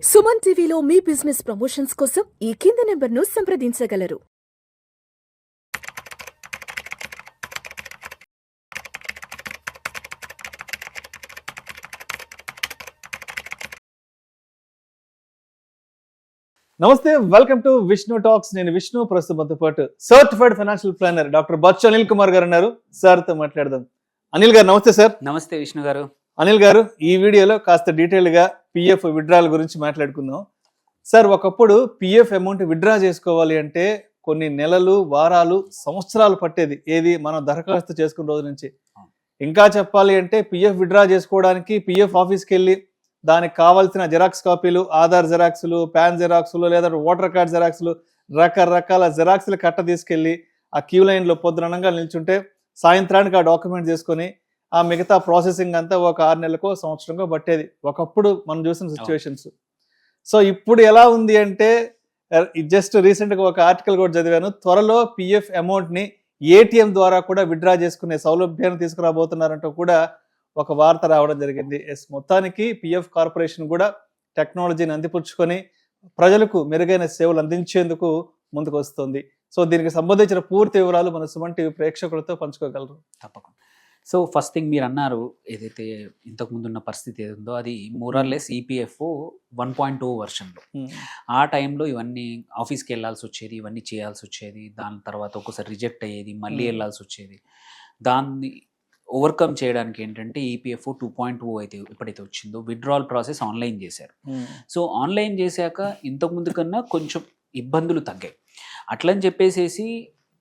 సుమన్ టీవీలో మీ business promotions కోసం ఈ కింది నెంబర్ను సంప్రదించగలరు. నమస్తే, వెల్కమ్ టు విష్ణు టాక్స్. నేను విష్ణు. ప్రస్తుతంతో పాటు certified financial planner doctor Bachchu Anil Kumar గారు ఉన్నారు. సార్తో మాట్లాడదాం. అనిల్ గారు నమస్తే సార్. నమస్తే విష్ణు గారు. అనిల్ గారు, ఈ వీడియోలో కాస్త డీటెయిల్ గా పిఎఫ్ విత్డ్రాల్ గురించి మాట్లాడుకుందాం. సార్, ఒకప్పుడు పిఎఫ్ అమౌంట్ విత్డ్రా చేసుకోవాలి అంటే కొన్ని నెలలు, వారాలు, సంవత్సరాలు పట్టేది. ఏది మనం దరఖాస్తు చేసుకున్న రోజు నుంచి. ఇంకా చెప్పాలి అంటే పిఎఫ్ విత్డ్రా చేసుకోవడానికి పిఎఫ్ ఆఫీస్కి వెళ్ళి దానికి కావాల్సిన జిరాక్స్ కాపీలు, ఆధార్ జిరాక్స్లు, పాన్ జిరాక్స్లు, లేదా ఓటర్ కార్డ్ జిరాక్స్లు, రకరకాల జిరాక్స్లు కట్ట తీసుకెళ్ళి ఆ క్యూ లైన్లో పొద్దుననంగా నిల్చుంటే సాయంత్రానికి ఆ డాక్యుమెంట్ చేసుకొని ఆ మిగతా ప్రాసెసింగ్ అంతా ఒక 6 నెలలకో సంవత్సరంకో పట్టేది ఒకప్పుడు మనం చూసిన సిచ్యువేషన్స్. సో ఇప్పుడు ఎలా ఉంది అంటే, జస్ట్ రీసెంట్గా ఒక ఆర్టికల్ కూడా చదివాను, త్వరలో పిఎఫ్ అమౌంట్ని ఏటీఎం ద్వారా కూడా విత్డ్రా చేసుకునే సౌలభ్యాన్ని తీసుకురాబోతున్నారంటూ కూడా ఒక వార్త రావడం జరిగింది. మొత్తానికి పిఎఫ్ కార్పొరేషన్ కూడా టెక్నాలజీని అందిపుచ్చుకొని ప్రజలకు మెరుగైన సేవలు అందించేందుకు ముందుకు వస్తుంది. సో దీనికి సంబంధించిన పూర్తి వివరాలు మన సుమన్ టీవీ ప్రేక్షకులతో పంచుకోగలరు. తప్పకుండా. సో ఫస్ట్ థింగ్ మీరు అన్నారు, ఏదైతే ఇంతకు ముందు ఉన్న పరిస్థితి ఏదో అది మోరార్లెస్ ఈపీఎఫ్ 1.0 వర్షన్లో. ఆ టైంలో ఇవన్నీ ఆఫీస్కి వెళ్ళాల్సి వచ్చేది, ఇవన్నీ చేయాల్సి వచ్చేది. దాని తర్వాత ఒక్కోసారి రిజెక్ట్ అయ్యేది, మళ్ళీ వెళ్ళాల్సి వచ్చేది. దాన్ని ఓవర్కమ్ చేయడానికి ఏంటంటే ఈపీఎఫ్ 2.0 అయితే ఎప్పుడైతే వచ్చిందో విత్డ్రాల్ ప్రాసెస్ ఆన్లైన్ చేశారు. సో ఆన్లైన్ చేశాక ఇంతకుముందు కన్నా కొంచెం ఇబ్బందులు తగ్గాయి. అట్లని చెప్పేసేసి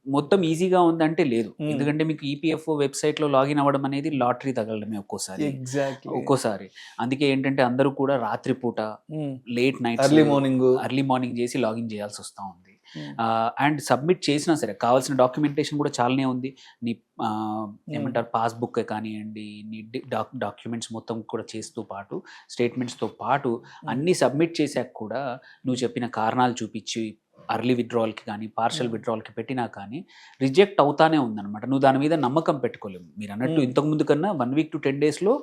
మొత్తం ఈజీగా ఉందంటే లేదు. ఎందుకంటే మీకు ఈపీఎఫ్ వెబ్సైట్లో లాగిన్ అవ్వడం అనేది లాటరీ తగలడమే ఒక్కోసారి. అందుకే ఏంటంటే అందరూ కూడా రాత్రిపూట లేట్ నైట్ ఎర్లీ మార్నింగ్ చేసి లాగిన్ చేయాల్సి వస్తూ ఉంది. అండ్ సబ్మిట్ చేసినా సరే కావాల్సిన డాక్యుమెంటేషన్ కూడా చాలానే ఉంది. నీ ఏమంటారు పాస్బుక్ కానివ్వండి, నీ డాక్యుమెంట్స్ మొత్తం కూడా చేస్తూ పాటు స్టేట్మెంట్స్తో పాటు అన్నీ సబ్మిట్ చేశాక కూడా నువ్వు చెప్పిన కారణాలు చూపించి అర్లీ విత్డ్రాల్కి కానీ పార్షల్ విత్డ్రాల్కి పెట్టినా కానీ రిజెక్ట్ అవుతానే ఉందన్నమాట. నువ్వు దాని మీద నమ్మకం పెట్టుకోలేము. మీరు అన్నట్టు ఇంతకుముందు కన్నా 1 week to 10 daysలో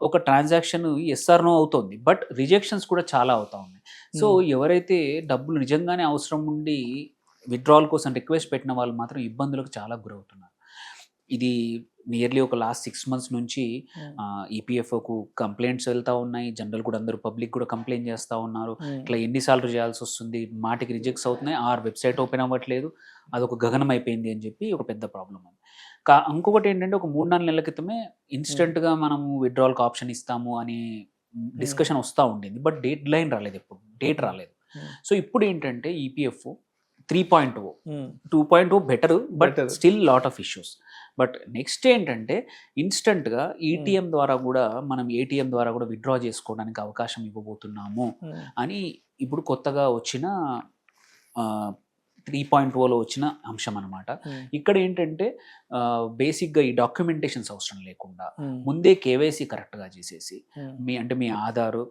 ఒక ట్రాన్సాక్షన్ ఎస్ఆర్నో అవుతుంది, బట్ రిజెక్షన్స్ కూడా చాలా అవుతా ఉన్నాయి. సో ఎవరైతే డబ్బులు నిజంగానే అవసరం ఉండి విత్డ్రాల్ కోసం రిక్వెస్ట్ పెట్టిన వాళ్ళు మాత్రం ఇబ్బందులకు చాలా గురవుతున్నారు. ఇది నియర్లీ ఒక లాస్ట్ 6 months నుంచి ఈపీఎఫ్ఓకు కంప్లైంట్స్ వెళ్తూ ఉన్నాయి. జనరల్ కూడా అందరూ పబ్లిక్ కూడా కంప్లైంట్ చేస్తూ ఉన్నారు. ఇట్లా ఎన్నిసార్లు చేయాల్సి వస్తుంది, మాటికి రిజెక్ట్స్ అవుతున్నాయి, వెబ్సైట్ ఓపెన్ అవ్వట్లేదు, అదొక గగనం అయిపోయింది అని చెప్పి ఒక పెద్ద ప్రాబ్లం ఉంది. ఇంకొకటి ఏంటంటే ఒక 3-4 నెలల క్రితమే ఇన్స్టెంట్గా మనము విత్డ్రాల్కి ఆప్షన్ ఇస్తాము అని డిస్కషన్ వస్తూ ఉండింది, బట్ డేట్ లైన్ రాలేదు, ఎప్పుడు డేట్ రాలేదు. సో ఇప్పుడు ఏంటంటే EPF 3.0, 2.0 better, but still lot of issues. But next ఏంటంటే ఇన్స్టెంట్గా ఈటీఎం ద్వారా కూడా మనం ఏటీఎం ద్వారా కూడా విత్డ్రా చేసుకోవడానికి అవకాశం ఇవ్వబోతున్నాము అని ఇప్పుడు కొత్తగా వచ్చిన 3.0లో వచ్చిన అంశం అనమాట. ఇక్కడ ఏంటంటే బేసిక్గా ఈ డాక్యుమెంటేషన్స్ అవసరం లేకుండా ముందే కేవైసీ కరెక్ట్గా చేసేసి మీ ఆధారు,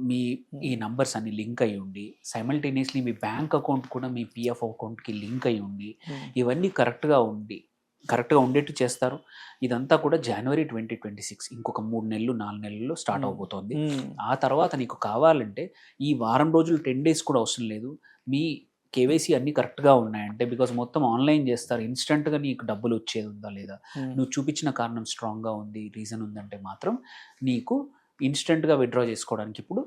మీ ఈ నంబర్స్ అన్ని లింక్ అయి ఉండి సైమల్టేనియస్లీ మీ బ్యాంక్ అకౌంట్ కూడా మీ పిఎఫ్ అకౌంట్కి లింక్ అయి ఉండి ఇవన్నీ కరెక్ట్గా ఉండేట్టు చేస్తారు. ఇదంతా కూడా January 2026, ఇంకొక 3 నెలలు 4 నెలల్లో స్టార్ట్ అవబోతోంది. ఆ తర్వాత నీకు కావాలంటే ఈ వారం రోజులు 10 days కూడా అవసరం లేదు. మీ కేవైసీ అన్నీ కరెక్ట్గా ఉన్నాయంటే, బికాజ్ మొత్తం ఆన్లైన్ చేస్తారు, ఇన్స్టెంట్గా నీకు డబ్బులు వచ్చేది ఉందా లేదా, నువ్వు చూపించిన కారణం స్ట్రాంగ్గా ఉంది, రీజన్ ఉందంటే మాత్రం నీకు ఇన్స్టెంట్గా విత్డ్రా చేసుకోవడానికి ఇప్పుడు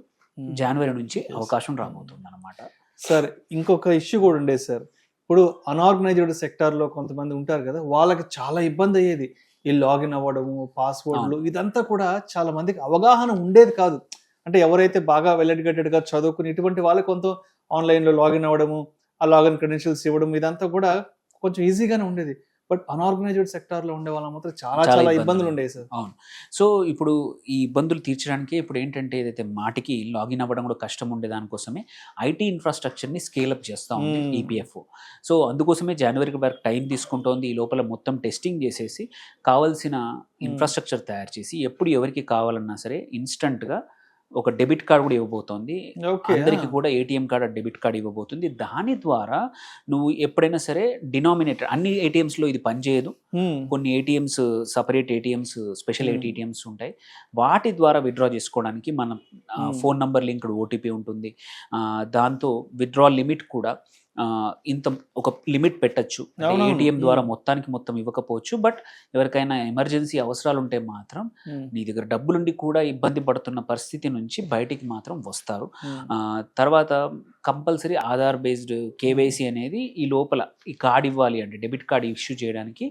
January నుంచి అవకాశం రాబోతుంది అనమాట. సార్, ఇంకొక ఇష్యూ కూడా ఉండేది సార్. ఇప్పుడు అన్ఆర్గనైజ్డ్ సెక్టార్లో కొంతమంది ఉంటారు కదా, వాళ్ళకి చాలా ఇబ్బంది అయ్యేది. ఈ లాగిన్ అవ్వడము, పాస్వర్డ్లు, ఇదంతా కూడా చాలా మందికి అవగాహన ఉండేది కాదు. అంటే ఎవరైతే బాగా వెల్ ఎడ్యుకేటెడ్గా చదువుకుని ఇటువంటి వాళ్ళకి కొంత ఆన్లైన్లో లాగిన్ అవ్వడము, ఆ లాగిన్ క్రెడెన్షియల్స్ ఇవ్వడం, ఇదంతా కూడా కొంచెం ఈజీగానే ఉండేది. బట్ అన్ఆర్గనైజ్డ్ సెక్టార్లో ఉండే వాళ్ళ మాత్రం చాలా ఇబ్బందులు ఉండేవి సార్. అవును. సో ఇప్పుడు ఈ ఇబ్బందులు తీర్చడానికి ఇప్పుడు ఏంటంటే ఏదైతే మాటికి లాగిన్ అవ్వడం కూడా కష్టం ఉండే దానికోసమే ఐటీ ఇన్ఫ్రాస్ట్రక్చర్ని స్కేలప్ చేస్తూ ఉంది ఈపీఎఫ్. సో అందుకోసమే జనవరికి వరకు టైం తీసుకుంటోంది. ఈ లోపల మొత్తం టెస్టింగ్ చేసేసి కావాల్సిన ఇన్ఫ్రాస్ట్రక్చర్ తయారు చేసి ఎప్పుడు ఎవరికి కావాలన్నా సరే ఇన్స్టంట్గా ఒక డెబిట్ కార్డ్ కూడా ఇవ్వబోతోంది. అందరికి కూడా ఏటీఎం కార్డ్, డెబిట్ కార్డ్ ఇవ్వబోతుంది. దాని ద్వారా నువ్వు ఎప్పుడైనా సరే డినామినేటర్, అన్ని ఏటీఎంస్లో ఇది పనిచేయదు, కొన్ని ATMs, separate ATMs, special ATMs ఉంటాయి. వాటి ద్వారా విత్డ్రా చేసుకోవడానికి మన ఫోన్ నంబర్ లింక్డ్ ఓటీపీ ఉంటుంది. దాంతో విత్డ్రా లిమిట్ కూడా ఇంత ఒక లిమిట్ పెట్టచ్చు. ఏటీఎం ద్వారా మొత్తం ఇవ్వకపోవచ్చు, బట్ ఎవరికైనా ఎమర్జెన్సీ అవసరాలు ఉంటే మాత్రం నీ దగ్గర డబ్బులుండి కూడా ఇబ్బంది పడుతున్న పరిస్థితి నుంచి బయటికి మాత్రం వస్తారు. తర్వాత కంపల్సరీ ఆధార్ బేస్డ్ కేవైసీ అనేది ఈ లోపల ఈ కార్డ్ ఇవ్వాలి అంటే డెబిట్ కార్డ్ ఇష్యూ చేయడానికి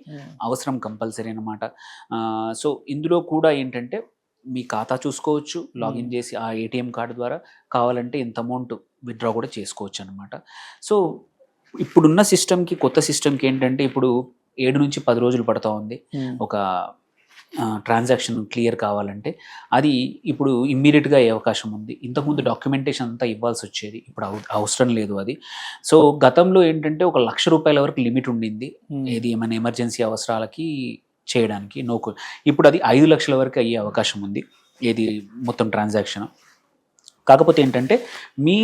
అవసరం కంపల్సరీ అనమాట. సో ఇందులో కూడా ఏంటంటే మీ ఖాతా చూసుకోవచ్చు, లాగిన్ చేసి ఆ ఏటీఎం కార్డు ద్వారా కావాలంటే ఇంత అమౌంట్ విత్డ్రా కూడా చేసుకోవచ్చు అనమాట. సో ఇప్పుడున్న సిస్టమ్కి కొత్త సిస్టమ్కి ఏంటంటే ఇప్పుడు 7 నుంచి 10 రోజులు పడుతూ ఉంది ఒక ట్రాన్సాక్షన్ క్లియర్ కావాలంటే. అది ఇప్పుడు ఇమ్మీడియట్గా అయ్యే అవకాశం ఉంది. ఇంతకుముందు డాక్యుమెంటేషన్ అంతా ఇవ్వాల్సి వచ్చేది, ఇప్పుడు అవసరం లేదు అది. సో గతంలో ఏంటంటే 1 లక్ష రూపాయల వరకు లిమిట్ ఉండింది ఏది ఏమైనా ఎమర్జెన్సీ అవసరాలకి చేయడానికి. ఇప్పుడు అది 5 లక్షల వరకు అయ్యే అవకాశం ఉంది ఏది మొత్తం ట్రాన్సాక్షన్. కాకపోతే ఏంటంటే మీ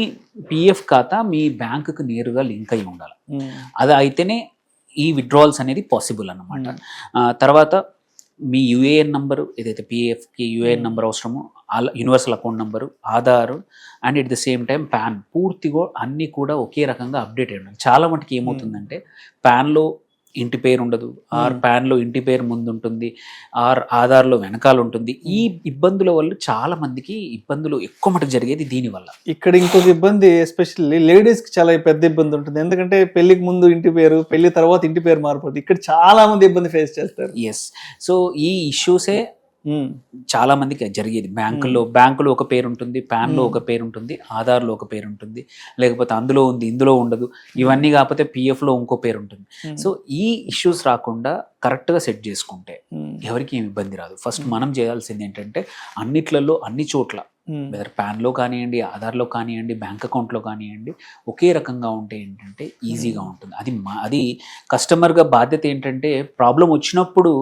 పిఎఫ్ ఖాతా మీ బ్యాంకుకు నేరుగా లింక్ అయి ఉండాలి. అది అయితేనే ఈ విత్డ్రాల్స్ అనేది పాసిబుల్ అన్నమాట. తర్వాత మీ యూఏఎన్ నంబరు ఏదైతే పిఎఫ్కి యూఏఎన్ నంబర్ అవసరమో, universal account number, Aadhaar and at the same time pan పూర్తిగా అన్నీ కూడా ఒకే రకంగా అప్డేట్ అయ్యి ఉండాలి. చాలా మటుకు ఏమవుతుందంటే ప్యాన్లో ఇంటి పేరు ఉండదు, ఆర్ ప్యాన్లో ఇంటి పేరు ముందు ఉంటుంది, ఆర్ ఆధార్లో వెనకాల ఉంటుంది. ఈ ఇబ్బందుల వల్ల చాలా మందికి ఇబ్బందులు ఎక్కువ మటుకు జరిగేది దీనివల్ల. ఇక్కడ ఇంకొక ఇబ్బంది ఎస్పెషల్లీ లేడీస్కి చాలా పెద్ద ఇబ్బంది ఉంటుంది. ఎందుకంటే పెళ్లికి ముందు ఇంటి పేరు, పెళ్లి తర్వాత ఇంటి పేరు మారిపోతుంది. ఇక్కడ చాలా మంది ఇబ్బంది ఫేస్ చేస్తారు. ఎస్, సో ఈ ఇష్యూసే చాలా మందికి జరిగేది. బ్యాంకులో ఒక పేరు ఉంటుంది, ప్యాన్లో ఒక పేరు ఉంటుంది, ఆధార్లో ఒక పేరు ఉంటుంది, లేకపోతే అందులో ఉంది ఇందులో ఉండదు, ఇవన్నీ కాకపోతే పిఎఫ్లో ఇంకో పేరు ఉంటుంది. సో ఈ ఇష్యూస్ రాకుండా కరెక్ట్గా సెట్ చేసుకుంటే ఎవరికి ఏమి ఇబ్బంది రాదు. ఫస్ట్ మనం చేయాల్సింది ఏంటంటే అన్నిట్లలో అన్ని చోట్ల వెదర్ ప్యాన్లో కానివ్వండి, ఆధార్లో కానివ్వండి, బ్యాంక్ అకౌంట్లో కానివ్వండి ఒకే రకంగా ఉంటే ఏంటంటే ఈజీగా ఉంటుంది. అది కస్టమర్గా బాధ్యత ఏంటంటే ప్రాబ్లం వచ్చినప్పుడు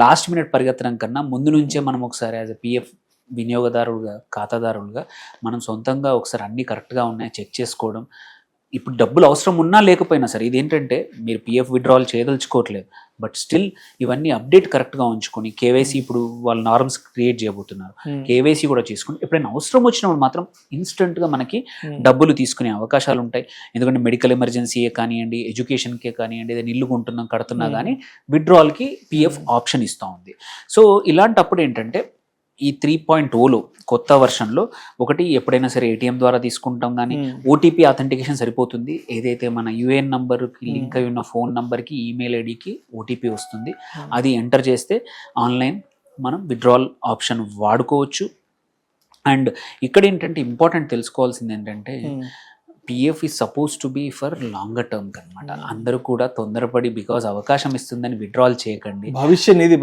లాస్ట్ మినిట్ పరిగెత్తడం కన్నా ముందు నుంచే మనం ఒకసారి యాజ్ ఎ పిఎఫ్ వినియోగదారుడుగా, ఖాతాదారులుగా మనం సొంతంగా ఒకసారి అన్నీ కరెక్ట్గా ఉన్నాయో చెక్ చేసుకోవడం. ఇప్పుడు డబ్బులు అవసరం ఉన్నా లేకపోయినా సరే, ఇదేంటంటే మీరు పిఎఫ్ విత్డ్రాల్ చేయదలుచుకోవట్లేదు, బట్ స్టిల్ ఇవన్నీ అప్డేట్ కరెక్ట్గా ఉంచుకొని కేవైసీ ఇప్పుడు వాళ్ళు నార్మ్స్ క్రియేట్ చేయబోతున్నారు, కేవైసీ కూడా చేసుకుని ఎప్పుడైనా అవసరం వచ్చినప్పుడు మాత్రం ఇన్స్టెంట్గా మనకి డబ్బులు తీసుకునే అవకాశాలు ఉంటాయి. ఎందుకంటే మెడికల్ ఎమర్జెన్సీయే కానివ్వండి, ఎడ్యుకేషన్కే కానివ్వండి, ఏదైనా ఇల్లు కొంటున్నాం కడుతున్నా కానీ విత్డ్రాల్కి పిఎఫ్ ఆప్షన్ ఇస్తూ ఉంది. సో ఇలాంటప్పుడు ఏంటంటే ఈ 3.0లో కొత్త వర్షన్లో ఒకటి ఎప్పుడైనా సరే ఏటీఎం ద్వారా తీసుకుంటాం కానీ ఓటీపీ అథెంటికేషన్ సరిపోతుంది. ఏదైతే మన యూఏఎన్ నంబర్కి లింక్ అయి ఉన్న ఫోన్ నంబర్కి, ఈమెయిల్ ఐడికి ఓటీపీ వస్తుంది. అది ఎంటర్ చేస్తే ఆన్లైన్ మనం విత్డ్రాల్ ఆప్షన్ వాడుకోవచ్చు. అండ్ ఇక్కడ ఏంటంటే ఇంపార్టెంట్ తెలుసుకోవాల్సింది ఏంటంటే PF is suppose to be for longer term అనమాట. అందరూ కూడా తొందరపడి బికాజ్ అవకాశం ఇస్తుందని విత్డ్రాల్ చేయకండి.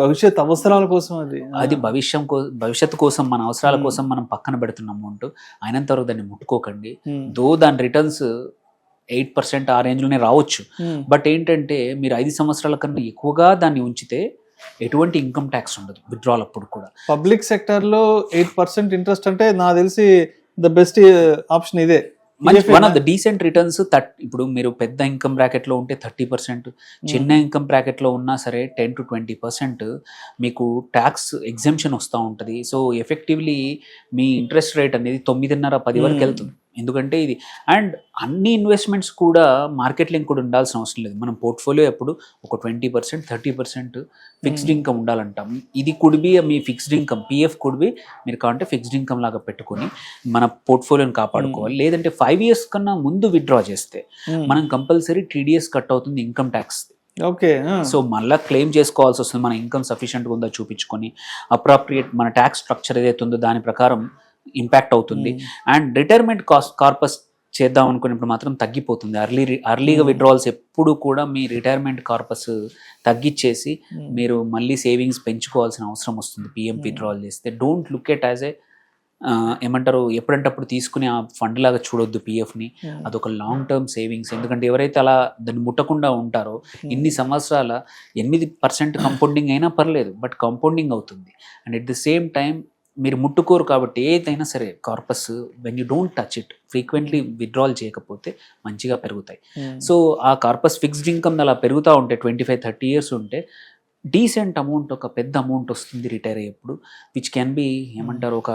భవిష్యత్ అవసరాల కోసం అది భవిష్యత్తు కోసం, మన అవసరాల కోసం మనం పక్కన పెడుతున్న అమౌంట్ అయినంత వరకు దాన్ని ముట్టుకోకండి. దాని రిటర్న్స్ 8% ఆ రేంజ్లోనే రావచ్చు, బట్ ఏంటంటే మీరు 5 సంవత్సరాల కన్నా ఎక్కువగా దాన్ని ఉంచితే ఎటువంటి ఇన్కమ్ ట్యాక్స్ ఉండదు విత్డ్రాల్ అప్పుడు కూడా. పబ్లిక్ సెక్టర్లో 8% ఇంట్రెస్ట్ అంటే నాకు తెలిసి ద బెస్ట్ ఆప్షన్ ఇదే. One of the decent returns. ఇప్పుడు మీరు పెద్ద ఇన్కమ్ బ్రాకెట్లో ఉంటే 30%, చిన్న ఇన్కమ్ బ్రాకెట్లో ఉన్నా సరే 10 to 20% మీకు ట్యాక్స్ ఎగ్జెంప్షన్ వస్తూ ఉంటుంది. సో ఎఫెక్టివ్లీ మీ ఇంట్రెస్ట్ రేట్ అనేది 9.5-10 వరకు వెళ్తుంది. ఎందుకంటే ఇది అండ్ అన్ని ఇన్వెస్ట్మెంట్స్ కూడా మార్కెట్ లింక్ కూడా ఉండాల్సిన అవసరం లేదు. మనం పోర్ట్ఫోలియో ఎప్పుడు ఒక 20%, 30% ఫిక్స్డ్ ఇన్కమ్ ఉండాలంటాం. ఇది కుడ్ బి మీ fixed income, PF could be మీరు కావాలంటే ఫిక్స్డ్ ఇన్కమ్ లాగా పెట్టుకొని మన పోర్ట్ఫోలియోని కాపాడుకోవాలి. లేదంటే 5 years కన్నా ముందు విత్డ్రా చేస్తే మనం కంపల్సరీ TDS కట్ అవుతుంది ఇన్కమ్ ట్యాక్స్. ఓకే, సో మళ్ళీ క్లెయిమ్ చేసుకోవాల్సి వస్తుంది. మన ఇన్కమ్ సఫిషియెంట్గా ఉందో చూపించుకొని అప్రాప్రియేట్ మన ట్యాక్స్ స్ట్రక్చర్ ఏదైతే ఉందో దాని ప్రకారం ఇంపాక్ట్ అవుతుంది. అండ్ రిటైర్మెంట్ కార్పస్ చేద్దాం అనుకున్నప్పుడు మాత్రం తగ్గిపోతుంది. అర్లీగా విత్డ్రాల్స్ ఎప్పుడు కూడా మీ రిటైర్మెంట్ కార్పస్ తగ్గించేసి మీరు మళ్ళీ సేవింగ్స్ పెంచుకోవాల్సిన అవసరం వస్తుంది పిఎం విత్డ్రాల్ చేస్తే. Don't look at as a ఏమంటారు ఎప్పుడంటప్పుడు తీసుకుని ఆ ఫండ్ లాగా చూడొద్దు పిఎఫ్ని. అదొక లాంగ్ టర్మ్ సేవింగ్స్. ఎందుకంటే ఎవరైతే అలా దాన్ని ముట్టకుండా ఉంటారో ఇన్ని సంవత్సరాల 8% కంపౌండింగ్ అయినా పర్లేదు, బట్ కంపౌండింగ్ అవుతుంది. And at the same time మీరు ముట్టుకోరు కాబట్టి ఏదైనా సరే corpus when you don't touch it, frequently withdrawal చేయకపోతే మంచిగా పెరుగుతాయి. సో ఆ కార్పస్ ఫిక్స్డ్ ఇన్కమ్ అలా పెరుగుతూ ఉంటే 25-30 years ఉంటే డీసెంట్ అమౌంట్, ఒక పెద్ద అమౌంట్ వస్తుంది రిటైర్ అయ్యేప్పుడు, విచ్ క్యాన్ బి ఏమంటారు ఒక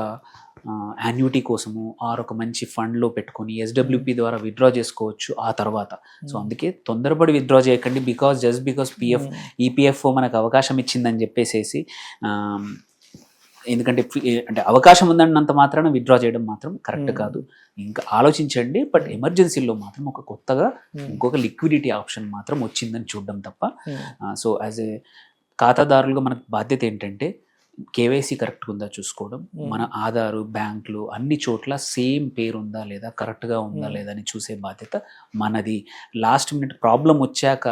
యాన్యుటీ కోసము ఆర్ ఒక మంచి ఫండ్లో పెట్టుకొని ఎస్డబ్ల్యూపీ ద్వారా విత్డ్రా చేసుకోవచ్చు ఆ తర్వాత. సో అందుకే తొందరపడి విత్డ్రా చేయకండి, జస్ట్ బికాస్ ఈపీఎఫ్ఓ మనకు అవకాశం ఇచ్చిందని చెప్పేసేసి ఎందుకంటే అంటే అవకాశం ఉందన్నంత మాత్రాన విత్డ్రా చేయడం మాత్రం కరెక్ట్ కాదు. ఇంకా ఆలోచించండి, బట్ ఎమర్జెన్సీలో మాత్రం ఒక కొత్తగా ఇంకొక లిక్విడిటీ ఆప్షన్ మాత్రం వచ్చిందని చూడడం తప్ప. సో యాజ్ ఏ ఖాతాదారులుగా మనకు బాధ్యత ఏంటంటే కేవైసీ కరెక్ట్గా ఉందా చూసుకోవడం, మన ఆధారు, బ్యాంకులు అన్ని చోట్ల సేమ్ పేరు ఉందా లేదా, కరెక్ట్గా ఉందా లేదా అని చూసే బాధ్యత మనది. లాస్ట్ మినిట్ ప్రాబ్లం వచ్చాక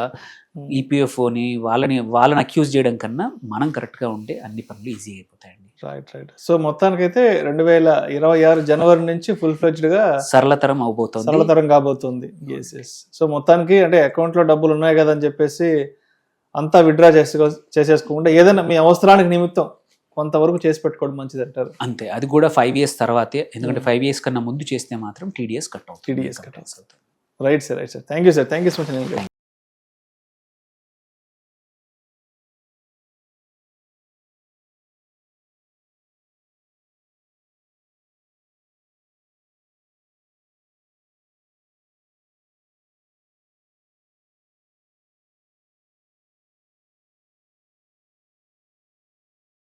ఈపీఎఫ్ఓని వాళ్ళని అక్యూజ్ చేయడం కన్నా మనం కరెక్ట్గా ఉంటే అన్ని పనులు ఈజీ అయిపోతాయండి. రైట్. సో మొత్తానికైతే 2026 జనవరి నుంచి ఫుల్ ఫ్లెడ్జ్డ్ గా సరళతరం కాబోతుంది. సో మొత్తానికి అంటే అకౌంట్ లో డబ్బులు ఉన్నాయి కదా అని చెప్పేసి అంతా విత్డ్రా చేసేసుకోకుండా ఏదైనా మీ అవసరానికి నిమిత్తం కొంతవరకు చేసి పెట్టుకోవడం మంచిది అంటారు. అంతే, అది కూడా 5 years తర్వాతే, ఎందుకంటే 5 years కన్నా ముందు చేస్తే మాత్రం TDS కట్ అవుతుంది. Right sir. Thank you so much.